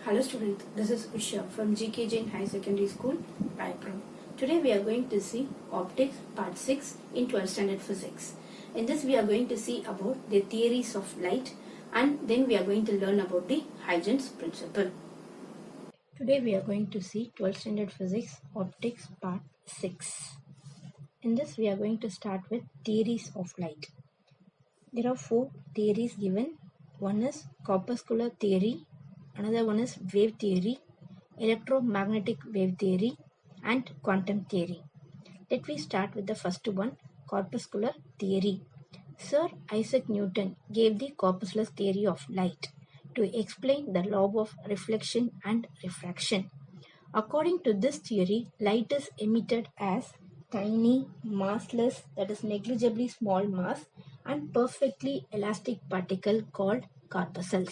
Hello students, this is Usha from GK Jain High Secondary School, Raipur. Today we are going to see Optics Part 6 in 12th Standard Physics. In this we are going to see about the theories of light and then we are going to learn about the Huygens principle. Today we are going to see 12th Standard Physics Optics Part 6. In this we are going to start with theories of light. There are 4 theories given. One is corpuscular theory, another one is wave theory, electromagnetic wave theory, and quantum theory. Let me start with the first one, corpuscular theory. Sir Isaac Newton gave the corpuscular theory of light to explain the law of reflection and refraction. According to this theory, light is emitted as tiny, massless, that is negligibly small mass, and perfectly elastic particle called corpuscles.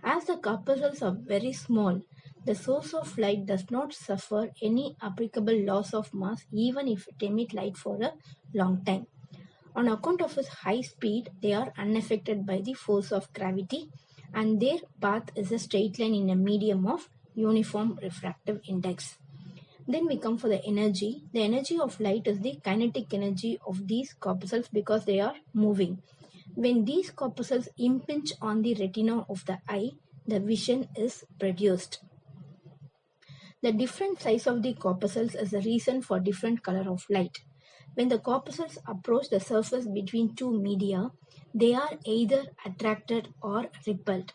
As the corpuscles are very small, the source of light does not suffer any applicable loss of mass even if it emits light for a long time. On account of its high speed, they are unaffected by the force of gravity and their path is a straight line in a medium of uniform refractive index. Then we come for the energy. The energy of light is the kinetic energy of these corpuscles because they are moving. When these corpuscles impinge on the retina of the eye, the vision is produced. The different size of the corpuscles is the reason for different color of light. When the corpuscles approach the surface between two media, they are either attracted or repelled.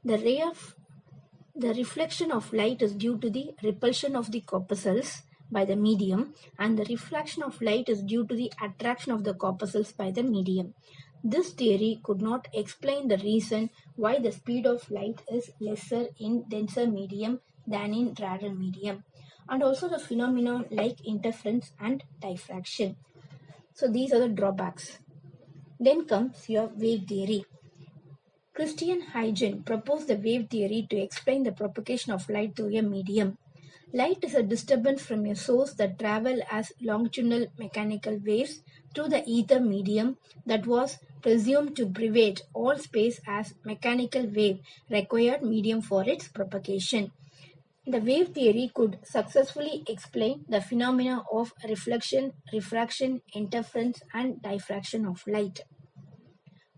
The reflection of light is due to the repulsion of the corpuscles by the medium, and the reflection of light is due to the attraction of the corpuscles by the medium. This theory could not explain the reason why the speed of light is lesser in denser medium than in rarer medium, and also the phenomena like interference and diffraction. So these are the drawbacks. Then comes your wave theory. Christian Huygens proposed the wave theory to explain the propagation of light through a medium. Light is a disturbance from a source that travels as longitudinal mechanical waves through the ether medium that was presumed to pervade all space as mechanical wave required medium for its propagation. The wave theory could successfully explain the phenomena of reflection, refraction, interference, and diffraction of light.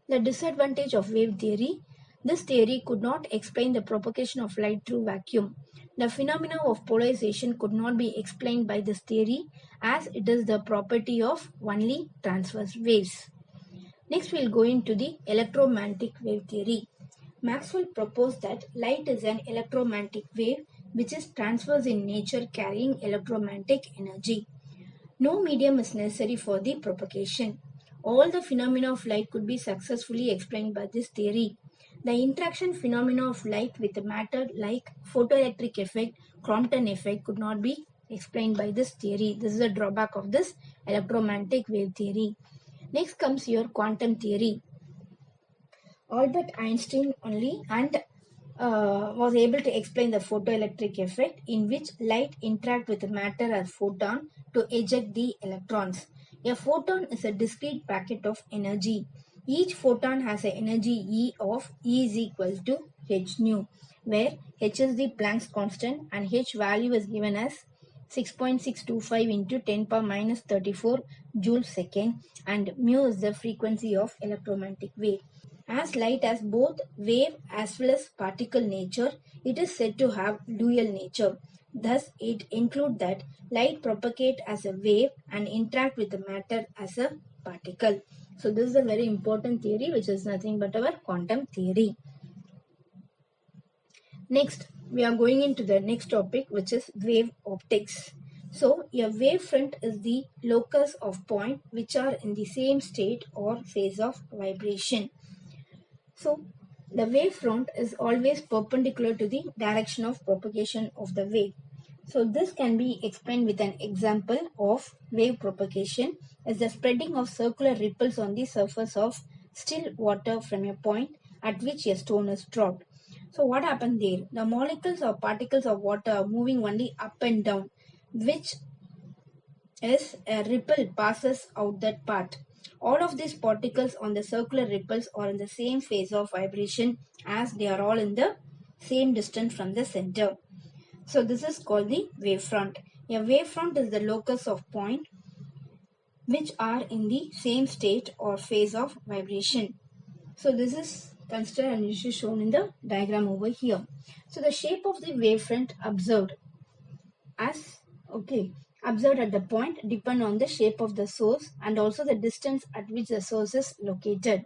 The disadvantage of wave theory: this theory could not explain the propagation of light through vacuum. The phenomena of polarization could not be explained by this theory as it is the property of only transverse waves. Next we'll go into the electromagnetic wave theory. Maxwell proposed that light is an electromagnetic wave which is transverse in nature carrying electromagnetic energy. No medium is necessary for the propagation. All the phenomena of light could be successfully explained by this theory. The interaction phenomena of light with matter like photoelectric effect, Crompton effect could not be explained by this theory. This is a drawback of this electromagnetic wave theory. Next comes your quantum theory. Albert Einstein only and was able to explain the photoelectric effect in which light interact with matter as photon to eject the electrons. A photon is a discrete packet of energy. Each photon has an energy E of E is equal to h nu, where h is the Planck's constant and h value is given as 6.625 into 10 power minus 34 joules second, and mu is the frequency of electromagnetic wave. As light has both wave as well as particle nature, it is said to have dual nature. Thus, it includes that light propagate as a wave and interact with the matter as a particle. So, this is a very important theory which is nothing but our quantum theory. Next, we are going into the next topic which is wave optics. So, a wavefront is the locus of point which are in the same state or phase of vibration. So, the wavefront is always perpendicular to the direction of propagation of the wave. So, this can be explained with an example of wave propagation as the spreading of circular ripples on the surface of still water from a point at which a stone is dropped. So, what happened there? The molecules or particles of water are moving only up and down, which is a ripple passes out that part. All of these particles on the circular ripples are in the same phase of vibration as they are all in the same distance from the center. So this is called the wavefront. A wavefront is the locus of point which are in the same state or phase of vibration. So this is considered and this is shown in the diagram over here. So the shape of the wavefront observed at the point depend on the shape of the source and also the distance at which the source is located.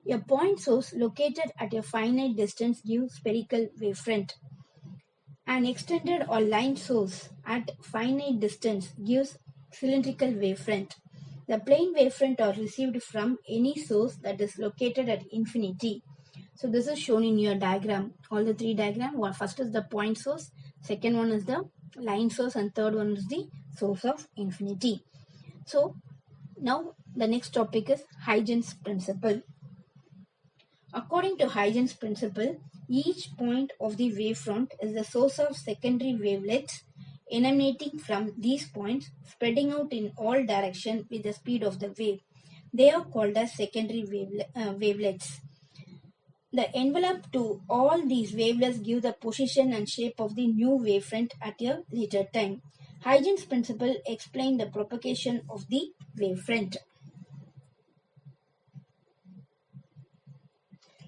A point source located at a finite distance gives spherical wavefront. An extended or line source at finite distance gives cylindrical wavefront. The plane wavefront are received from any source that is located at infinity. So this is shown in your diagram. All the three diagrams. First is the point source, second one is the line source, and third one is the source of infinity. So now the next topic is Huygens principle. According to Huygens principle, each point of the wavefront is the source of secondary wavelets emanating from these points, spreading out in all directions with the speed of the wave. They are called as secondary wavelets. The envelope to all these wavelets give the position and shape of the new wavefront at a later time. Huygens principle explains the propagation of the wavefront.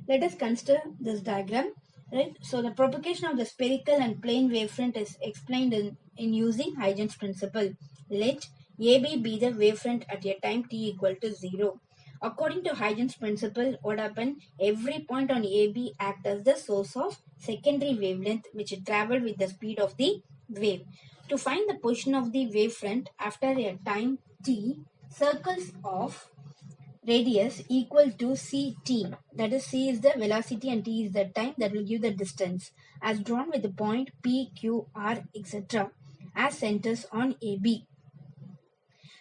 Let us consider this diagram. Right? So the propagation of the spherical and plane wavefront is explained in using Huygens principle. Let AB be the wavefront at a time t equal to 0. According to Huygens principle, what happened? Every point on AB acts as the source of secondary wavelength which travel with the speed of the wave. To find the position of the wavefront after a time t, circles of radius equal to ct, that is c is the velocity and t is the time, that will give the distance, as drawn with the point p, q, r, etc. as centers on AB.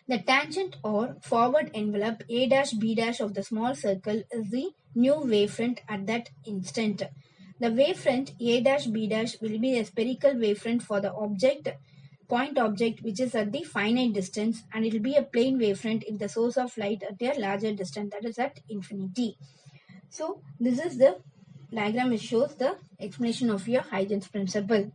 The tangent or forward envelope a dash b dash of the small circle is the new wavefront at that instant. The wavefront a dash b dash will be a spherical wavefront for the point object which is at the finite distance, and it will be a plane wavefront if the source of light at a larger distance, that is at infinity. So this is the diagram which shows the explanation of your Huygens principle.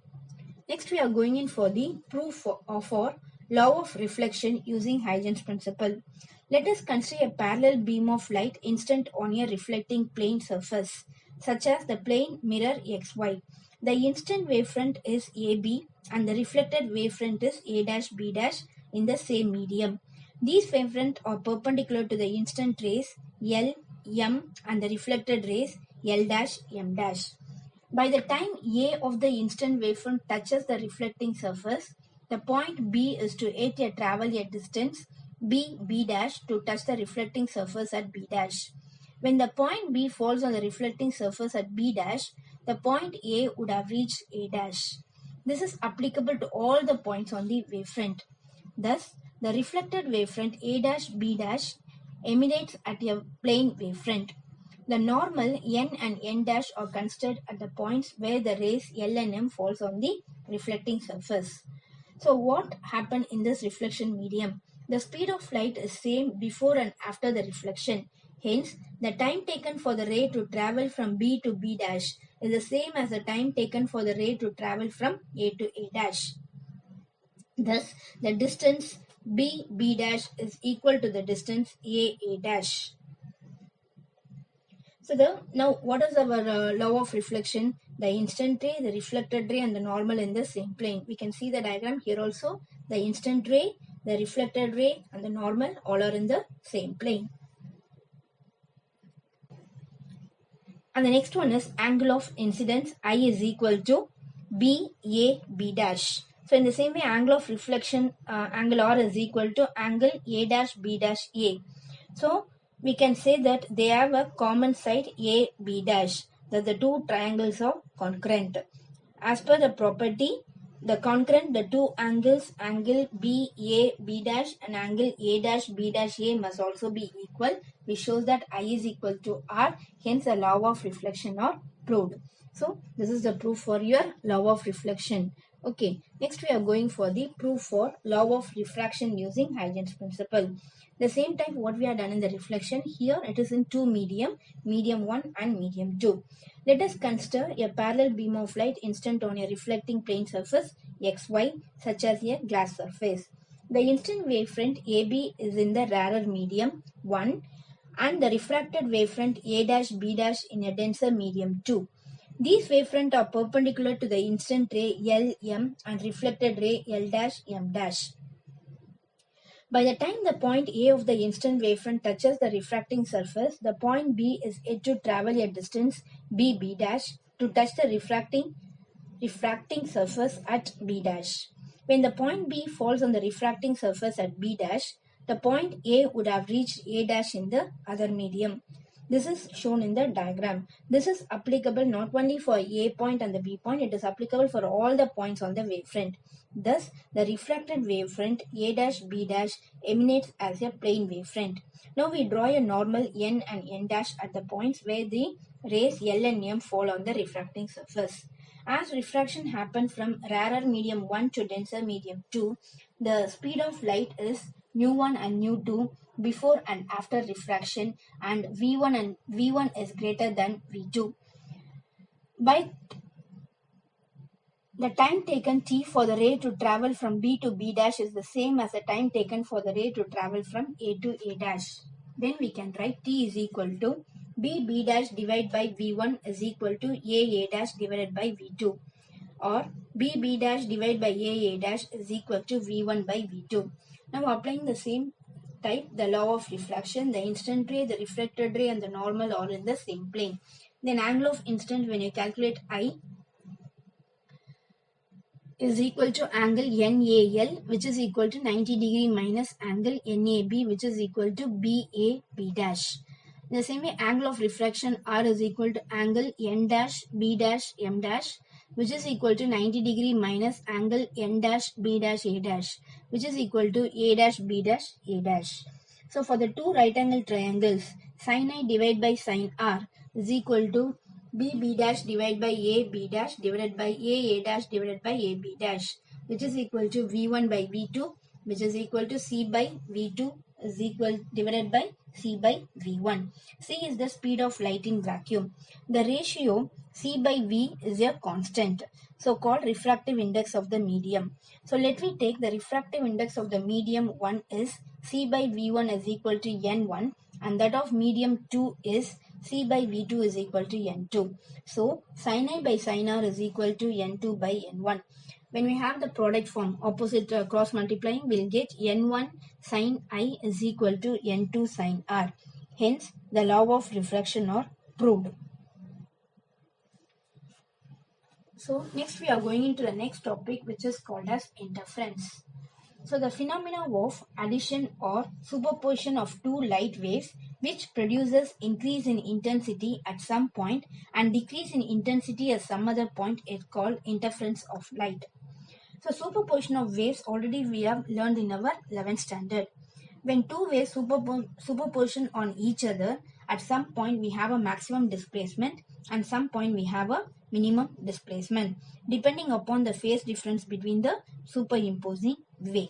Next we are going in for the proof of our law of reflection using Huygens principle. Let us consider a parallel beam of light instant on a reflecting plane surface, such as the plane mirror xy. The instant wavefront is AB and the reflected wavefront is A dash B dash in the same medium. These wavefronts are perpendicular to the instant rays L, M and the reflected rays L dash, M dash. By the time A of the instant wavefront touches the reflecting surface, the point B is to travel a distance B, B dash to touch the reflecting surface at B dash. When the point B falls on the reflecting surface at B dash, the point A would have reached A dash. This is applicable to all the points on the wavefront. Thus, the reflected wavefront A dash B dash emanates at a plane wavefront. The normal N and N dash are considered at the points where the rays L and M falls on the reflecting surface. So what happened in this reflection medium? The speed of light is same before and after the reflection. Hence, the time taken for the ray to travel from B to B dash is the same as the time taken for the ray to travel from A to A dash. Thus, the distance B, B dash is equal to the distance A, A dash. So now what is our law of reflection? The instant ray, the reflected ray and the normal in the same plane. We can see the diagram here also. The instant ray, the reflected ray and the normal all are in the same plane. And the next one is angle of incidence I is equal to B, A, B dash. So in the same way, angle of reflection, angle R is equal to angle A dash, B dash, A. So we can say that they have a common side A, B dash, that the two triangles are concurrent. As per the property, the concurrent, the two angles, angle B, A, B dash and angle A dash, B dash, A must also be equal, which shows that I is equal to R, hence the law of reflection are proved. So this is the proof for your law of reflection. Okay, next we are going for the proof for law of refraction using Huygens principle. The same type what we have done in the reflection, here it is in two medium, medium 1 and medium 2. Let us consider a parallel beam of light instant on a reflecting plane surface xy such as a glass surface. The instant wavefront AB is in the rarer medium 1 and the refracted wavefront A dash B dash in a denser medium 2. These wavefronts are perpendicular to the incident ray L, M and reflected ray L dash, M dash. By the time the point A of the incident wavefront touches the refracting surface, the point B is yet to travel a distance B, B dash to touch the refracting surface at B dash. When the point B falls on the refracting surface at B dash, the point A would have reached A dash in the other medium. This is shown in the diagram. This is applicable not only for A point and the B point, it is applicable for all the points on the wavefront. Thus, the refracted wavefront A dash B dash emanates as a plane wavefront. Now we draw a normal N and N dash at the points where the rays L and M fall on the refracting surface. As refraction happens from rarer medium 1 to denser medium 2, the speed of light is nu1 and nu2 before and after refraction, and v1 is greater than v2. By the time taken t for the ray to travel from B to B dash is the same as the time taken for the ray to travel from A to A dash. Then we can write t is equal to B dash divided by V1 is equal to A dash divided by V2, or B dash divided by A dash is equal to V1 by V2. Now applying the same type, the law of refraction, the incident ray, the reflected ray and the normal are in the same plane. Then angle of incident when you calculate I is equal to angle NAL, which is equal to 90 degree minus angle NAB, which is equal to BAB dash. In the same way, angle of refraction R is equal to angle N dash B dash M dash, which is equal to 90 degree minus angle N dash B dash A dash, which is equal to A dash B dash A dash. So for the two right angle triangles, sin I divided by sin R is equal to B dash divided by B dash divided by A dash divided by AB dash, which is equal to V1 by V2, which is equal to C by V2 is equal divided by C by V1. C is the speed of light in vacuum. The ratio C by V is a constant, so called refractive index of the medium. So let me take the refractive index of the medium 1 is C by V1 is equal to N1, and that of medium 2 is C by V2 is equal to N2. So sin I by sin R is equal to N2 by N1. When we have the product form, opposite cross multiplying, we'll get N1 sin I is equal to N2 sin R. Hence, the law of refraction are proved. So next we are going into the next topic, which is called as interference. So the phenomena of addition or superposition of two light waves which produces increase in intensity at some point and decrease in intensity at some other point is called interference of light. So superposition of waves already we have learned in our 11th standard. When two waves superposition on each other, at some point we have a maximum displacement and some point we have a minimum displacement depending upon the phase difference between the superimposing wave.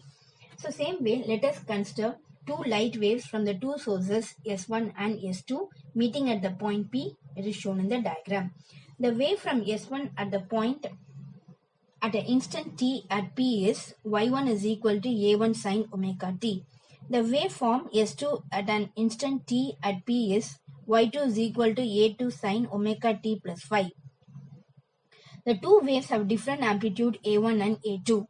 So same way, let us consider two light waves from the two sources S1 and S2 meeting at the point P. It is shown in the diagram. The wave from S1 at the point at an instant t at P is Y1 is equal to A1 sin omega t. The waveform S2 at an instant t at P is Y2 is equal to A2 sin omega t plus phi. The two waves have different amplitude A1 and A2,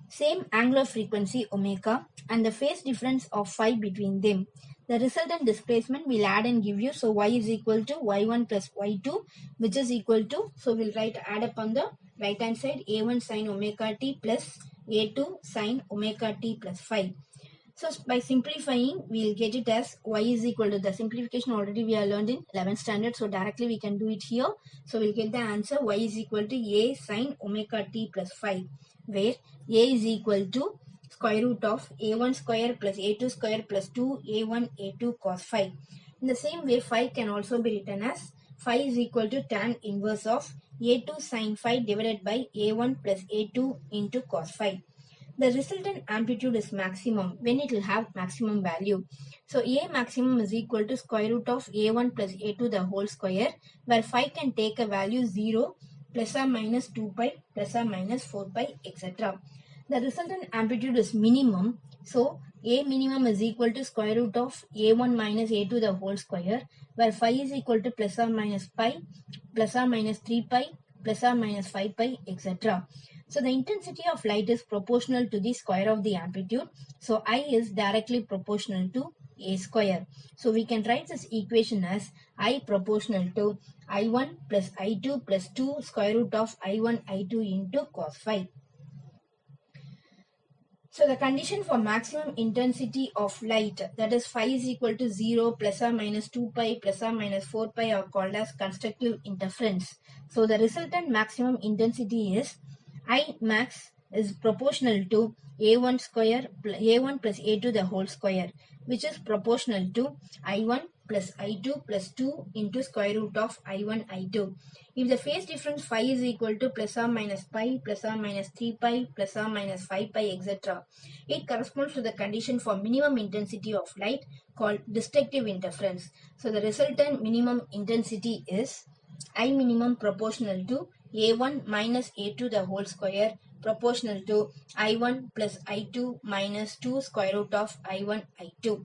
same angular frequency omega, and the phase difference of phi between them. The resultant displacement will add and give you, so y is equal to y1 plus y2, which is equal to, so we'll add up on the right hand side A1 sin omega t plus A2 sin omega t plus phi. So by simplifying, we'll get it as y is equal to, the simplification already we are learned in 11th standard. So directly we can do it here. So we'll get the answer y is equal to a sin omega t plus phi, where a is equal to square root of a1 square plus a2 square plus 2a1 a2 cos phi. In the same way, phi can also be written as phi is equal to tan inverse of a2 sin phi divided by a1 plus a2 into cos phi. The resultant amplitude is maximum when it will have maximum value. So A maximum is equal to square root of A1 plus A2 the whole square, where phi can take a value 0, plus or minus 2 pi, plus or minus 4 pi, etc. The resultant amplitude is minimum. So A minimum is equal to square root of A1 minus A2 the whole square, where phi is equal to plus or minus pi, plus or minus 3 pi, plus or minus 5 pi, etc. So the intensity of light is proportional to the square of the amplitude. So I is directly proportional to A square. So we can write this equation as I proportional to I1 plus I2 plus 2 square root of I1 I2 into cos phi. So the condition for maximum intensity of light, that is phi is equal to 0 plus or minus 2 pi plus or minus 4 pi, are called as constructive interference. So the resultant maximum intensity is I max is proportional to A1 square A1 plus A2 the whole square, which is proportional to I1 plus I2 plus 2 into square root of I1 I2. If the phase difference phi is equal to plus or minus pi, plus or minus 3 pi, plus or minus 5 pi, etc., it corresponds to the condition for minimum intensity of light called destructive interference. So the resultant minimum intensity is I minimum proportional to A1 minus A2 the whole square proportional to I1 plus I2 minus 2 square root of I1 I2.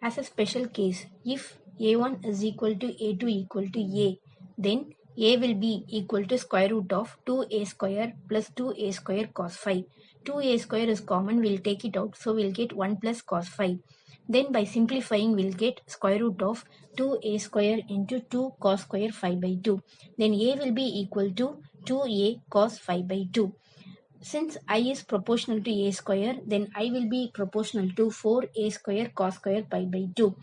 As a special case, if A1 is equal to A2 equal to A, then A will be equal to square root of 2A square plus 2A square cos phi. 2A square is common, we'll take it out, so we'll get 1 plus cos phi. Then by simplifying, we'll get square root of 2A square into 2 cos square phi by 2. Then A will be equal to 2A cos phi by 2. Since I is proportional to A square, then I will be proportional to 4A square cos square pi by 2.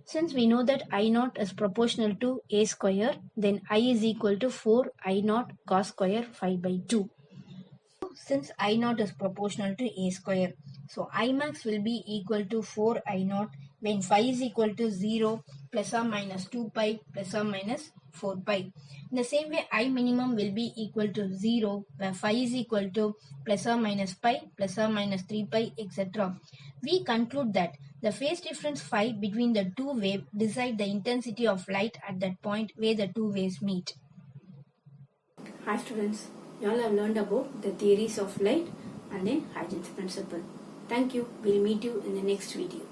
Since we know that I naught is proportional to A square, then I is equal to 4 I naught cos square phi by 2. Since I naught is proportional to A square, so I max will be equal to 4 I naught when phi is equal to 0 plus or minus 2 pi plus or minus 4 pi. In the same way, I minimum will be equal to 0 where phi is equal to plus or minus pi plus or minus 3 pi, etc. We conclude that the phase difference phi between the two waves decide the intensity of light at that point where the two waves meet. Hi students, you all have learned about the theories of light and then Huygens principle. Thank you. We'll meet you in the next video.